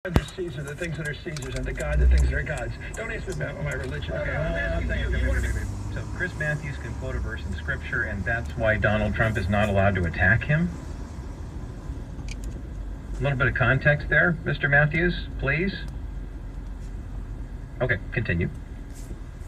Under Caesar, the things that are Caesar's, and the God, the things that are God's. Don't ask me about my religion. So Chris Matthews can quote a verse in Scripture, and that's why Donald Trump is not allowed to attack him? A little bit of context there, Mr. Matthews, please. Okay, continue.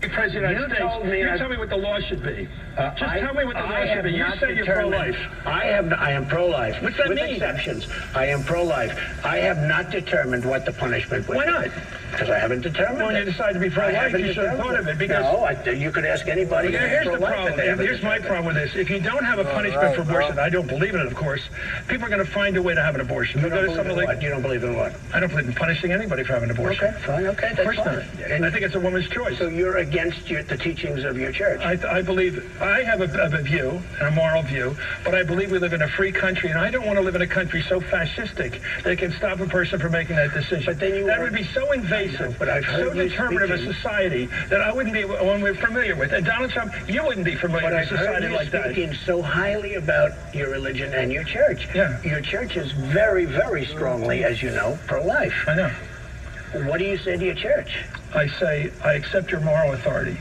President of the United States, you tell me what the law should be. Just tell me what the law should be. You say you're pro-life. I am pro-life. What's that with mean? Exceptions. I am pro-life. I have not determined what the punishment would be. Why not? Because I haven't determined When you it. decide to be pro-life, you should have thought of it. Because No, you could ask anybody. here's the pro-life problem. if they haven't Here's my determined problem with this. If you don't have a punishment for abortion, I don't believe in it, of course, people are going to find a way to have an abortion. You They'll don't go to believe in something like, what? You don't believe in what? I don't believe in punishing anybody for having an abortion. Okay, fine, okay, Of that's course fine. not. And I think it's a woman's choice. so you're against the teachings of your church? I believe, I have a view, and a moral view, but I believe we live in a free country, and I don't want to live in a country so fascistic that it can stop a person from making that decision. But then that would be so invasive, but I've heard so you determinative of speaking. society that I wouldn't be one we're familiar with. And Donald Trump, you wouldn't be familiar But with I've heard society you like that. speaking so highly about your religion and your church. Yeah. Your church is very, very strongly, as you know, pro-life. I know. What do you say to your church? I say, I accept your moral authority.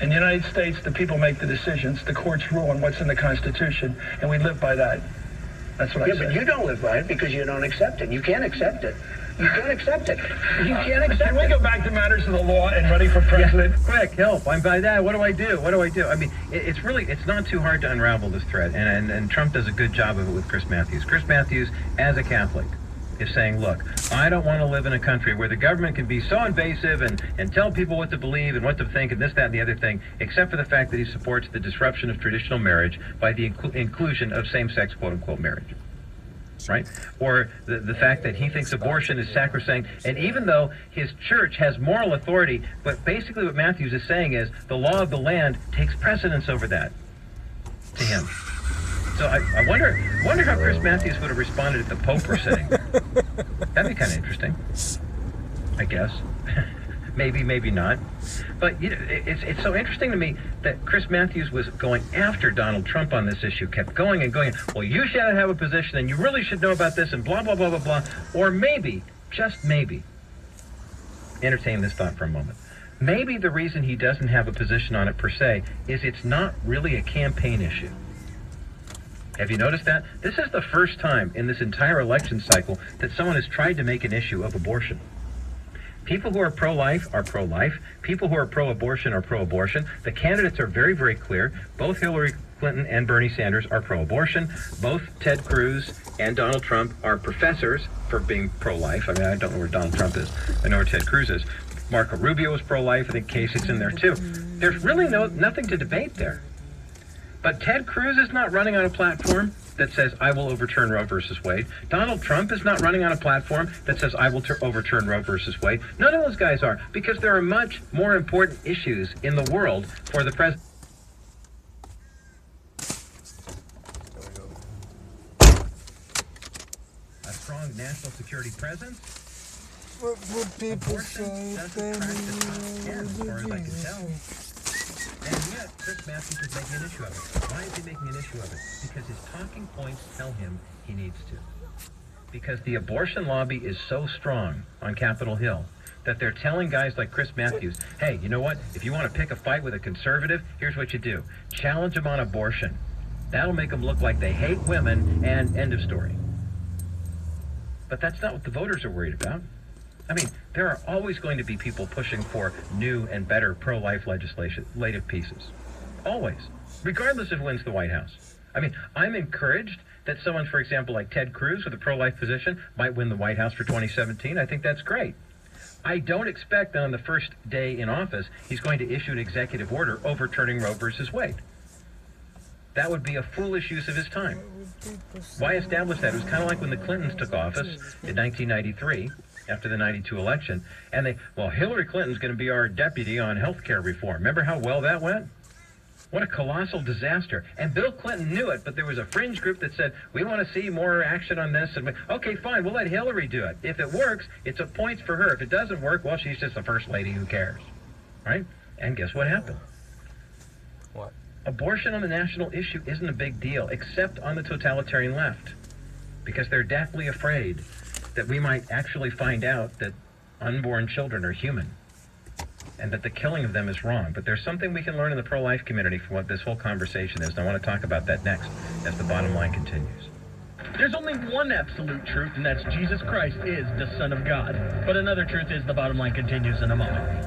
In the United States, the people make the decisions, the courts rule on what's in the Constitution, and we live by that. That's what I Yeah, say. but you don't live by it because you don't accept it. You can't accept it. You can't accept it. You can't accept Can we it. go back to matters of the law and running for president? Quick, help. I'm by that. What do I do? What do I do? I mean, it's not too hard to unravel this thread, and Trump does a good job of it with Chris Matthews. Chris Matthews, as a Catholic, is saying, look, I don't want to live in a country where the government can be so invasive and tell people what to believe and what to think and this, that, and the other thing, except for the fact that he supports the disruption of traditional marriage by the inclusion of same-sex, quote-unquote, marriage. Right? Or the fact that he thinks abortion is sacrosanct, and even though his church has moral authority, but basically what Matthews is saying is the law of the land takes precedence over that to him. So I wonder how Chris Matthews would have responded if the Pope were sitting there. That'd be kind of interesting, I guess. Maybe not. But you know, it's so interesting to me that Chris Matthews was going after Donald Trump on this issue, kept going and going, well, you should have a position and you really should know about this and blah, blah, blah, blah, blah. Or maybe, just maybe, entertain this thought for a moment. Maybe the reason he doesn't have a position on it per se is it's not really a campaign issue. Have you noticed that? This is the first time in this entire election cycle that someone has tried to make an issue of abortion. People who are pro-life are pro-life. People who are pro-abortion are pro-abortion. The candidates are very, very clear. Both Hillary Clinton and Bernie Sanders are pro-abortion. Both Ted Cruz and Donald Trump are professors for being pro-life. I mean, I don't know where Donald Trump is. I know where Ted Cruz is. Marco Rubio is pro-life. I think Kasich's in there too. There's really nothing to debate there. But Ted Cruz is not running on a platform that says, I will overturn Roe versus Wade. Donald Trump is not running on a platform that says, I will overturn Roe versus Wade. None of those guys are, because there are much more important issues in the world for the president. A strong national security presence. What would people say if they Abortion doesn't crack the top 10, as far as I can knew? tell. And yet, Chris Matthews is making an issue of it. Why is he making an issue of it? Because his talking points tell him he needs to. Because the abortion lobby is so strong on Capitol Hill that they're telling guys like Chris Matthews, hey, you know what? If you want to pick a fight with a conservative, here's what you do. Challenge them on abortion. That'll make them look like they hate women, and end of story. But that's not what the voters are worried about. I mean, there are always going to be people pushing for new and better pro-life legislative pieces. Always. Regardless of who wins the White House. I mean, I'm encouraged that someone, for example, like Ted Cruz with a pro-life position might win the White House for 2017. I think that's great. I don't expect that on the first day in office, he's going to issue an executive order overturning Roe versus Wade. That would be a foolish use of his time. Why establish that? It was kind of like when the Clintons took office in 1993. After the 92 election, and Hillary Clinton's going to be our deputy on health care reform. Remember how well that went? What a colossal disaster. And Bill Clinton knew it, but there was a fringe group that said, we want to see more action on this. And okay, fine, we'll let Hillary do it. If it works, it's a points for her. If it doesn't work, well, she's just the first lady, who cares? Right? And guess what happened? What? Abortion on the national issue isn't a big deal, except on the totalitarian left, because they're deathly afraid that we might actually find out that unborn children are human and that the killing of them is wrong. But there's something we can learn in the pro-life community from what this whole conversation is, and I want to talk about that next as the bottom line continues. There's only one absolute truth, and that's Jesus Christ is the Son of God. But another truth is the bottom line continues in a moment.